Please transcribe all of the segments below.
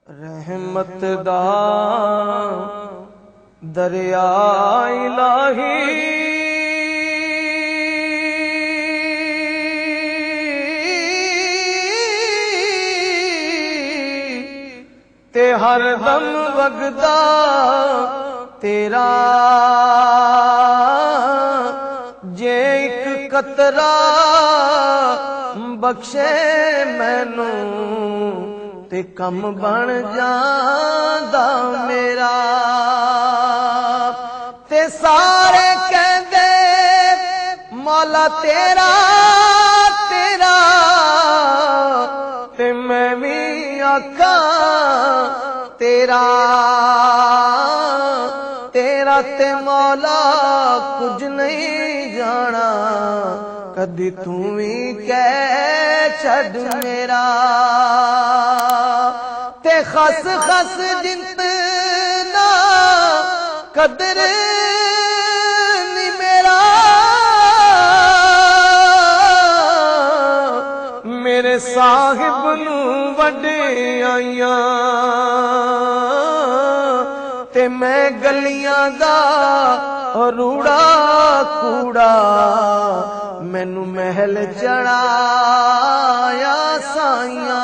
रहमत दा दरिया इलाही ते हर दम वगदा तेरा जे एक कतरा बख्शे मैनू ते कम बन जांदा मेरा। ते सारे कहंदे मौला तेरा तेरा ते मैं भी आखां तेरा तेरा ते मौला कुछ नहीं जाना कदी तू भी कह छड़ मेरा। ते खस खस जितना कदर नी मेरा मेरे साहिब नू वड्याइयां ते मैं गलियां दा रूड़ा कूड़ा मैनू महल चढ़ाया साइयां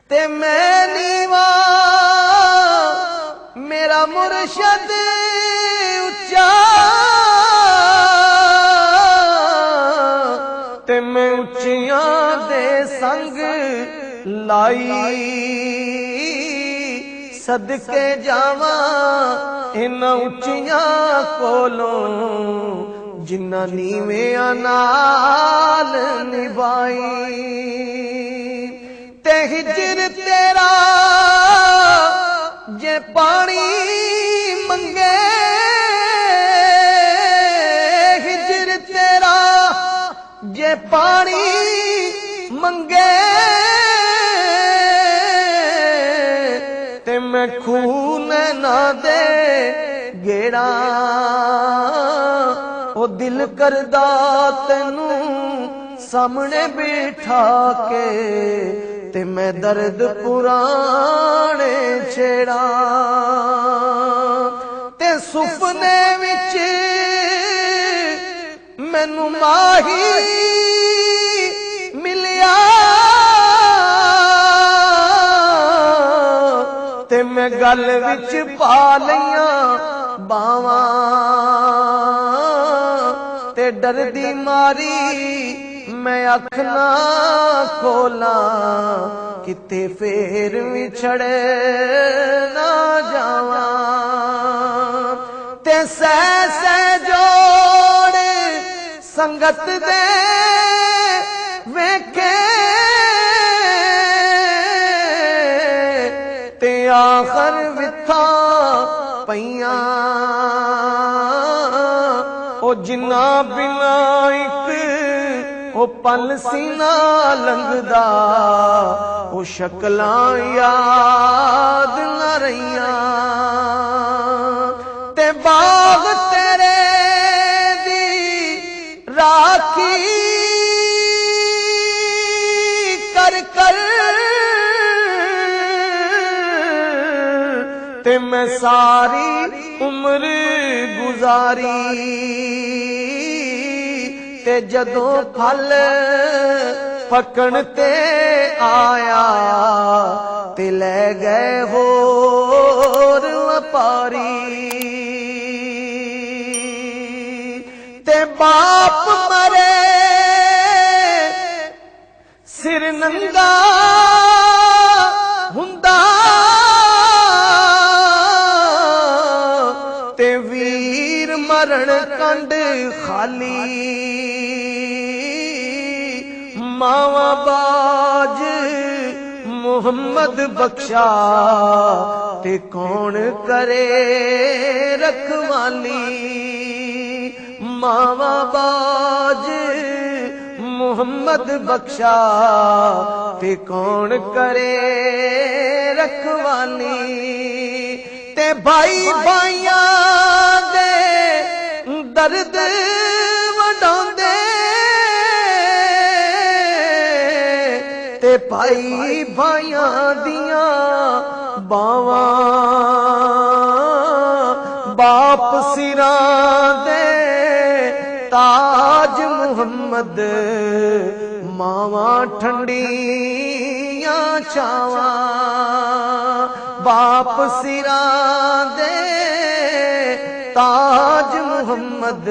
ते मैं नीवा मेरा मुर्शद उच्चा ते मैं उच्चियां दे संग लाई सदके जावां इन्हां उच्चियां कोलों जिन्ना नीवेआं नाल निभाई। ते हिजर तेरा जे पानी मंगे हिजर तेरा जे पानी मंगे ते मैं खून ना दे गेड़ा ओ दिल करदा तैनू सामने बिठा के ते मैं दर्द पुराने छेड़ा। ते सुपने विच मैनू माही मिलिया ते मैं गल विच पा लईयां बावां ते डरदी मारी मैं अख ना खोला किते फेर विछड़े ना जावां। ते सह सह जोड़ संगत दे वेखे ते आखर विथा पईयां ओ जिन्ना बिना इक ओ पल सीना लंघदा ओ शक्लां याद न रहियां। ते बाग तेरे दी राखी कर कर ते मैं सारी उम्र गुजारी ते जदों फल पकण ते आया ते ले गए होर व्यापारी। ते बाप मरे सिर नंगा हुंदा ते वीर मरण कंड खाली मावा बाज मुहम्मद बख्शा ते कौन करे रखवाली। मावा बाज मुहम्मद बख्शा ते कौन करे रखवाली। ते भाई भाइयां दे दर्द वडांदे ते भाई भाइयां दियां बावां बाप सिरां दे ताज मुहम्मद मावा ठंडियां छावां बाप सिरां दे ताज मुहम्मद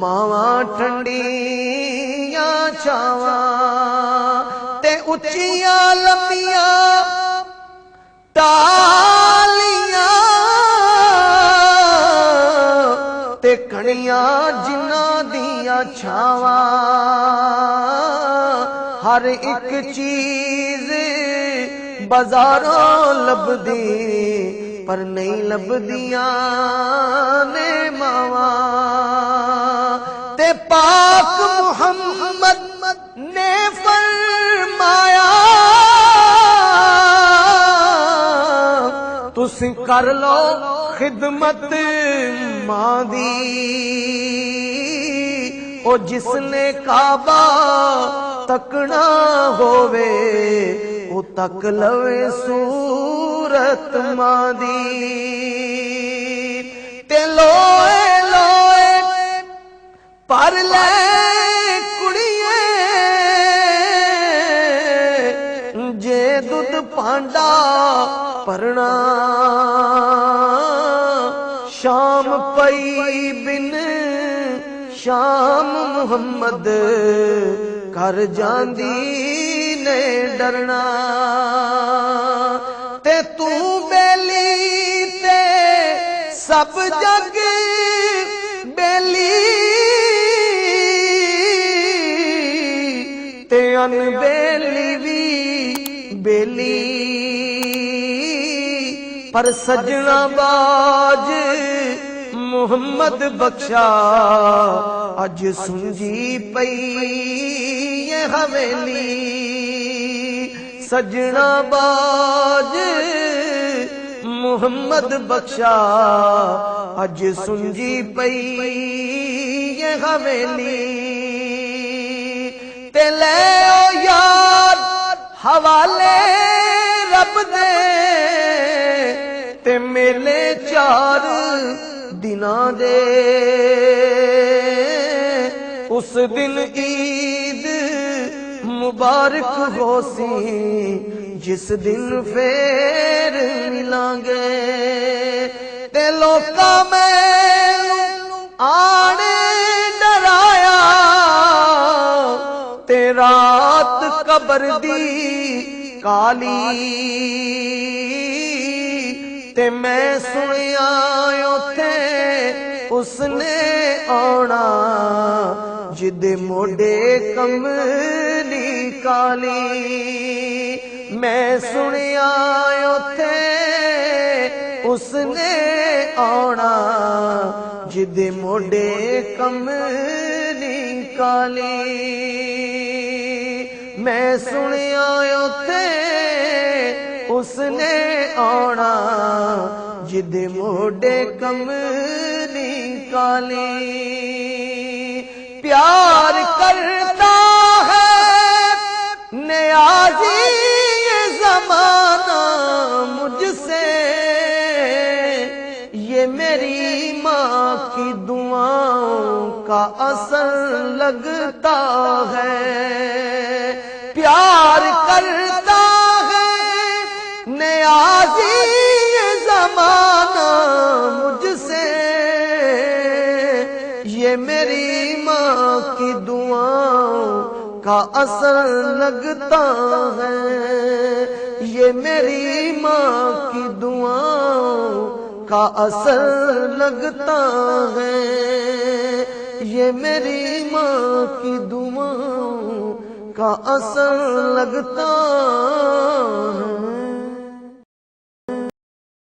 मावा ठंडियां छावां ते उच्चियां लंबियां टालियां ते कणियां जिन्हां दियां छावां हर एक चीज बाजारों लभदी पर नहीं लभदियां ने मावां ते पाक मुहम्मद ने फरमाया तुसी कर लो खिदमत मां दी ओ जिसने काबा तकना होवे ओ तक लवे सूरत मां दी ते लोए लोए पर ले कुड़िए जे दुध भांडा भरना शाम पई बिन शाम मुहम्मद कर जांदी ने डरना ते तू बेली ते सब जग बेली ते अनबेली भी बेली पर सजना बाज मुहम्मद बख्शा अज सुंजी पई ये हवेली सजना बाज मुहम्मद बख्शा अज सुंजी पई ये हवेली ते ले ओ यार हवाले रब दे ते मेले चार दिना दे उस दिन ईद मुबारक होसी जिस दिन फेर मिलांगे ते लोका मैनू आने डराया ते रात कबर दी काली ते मैं सुनिया उथे उसने आना जिदे मोडे कमली काली मैं सुनिया उथे उसने आना जिदे मोडे कमली काली मैं सुनिया उथे उसने आना जिदे मोडे कमली काली प्यार करता है नियाज़ी ये ज़माना मुझसे ये मेरी माँ की दुआओं का असर लगता है प्यार करता नियाज़ी ये ज़माना मुझसे ये मेरी माँ की दुआओं का असर लगता है ये मेरी माँ की दुआओं का असर लगता है ये मेरी माँ की दुआओं का असर लगता है।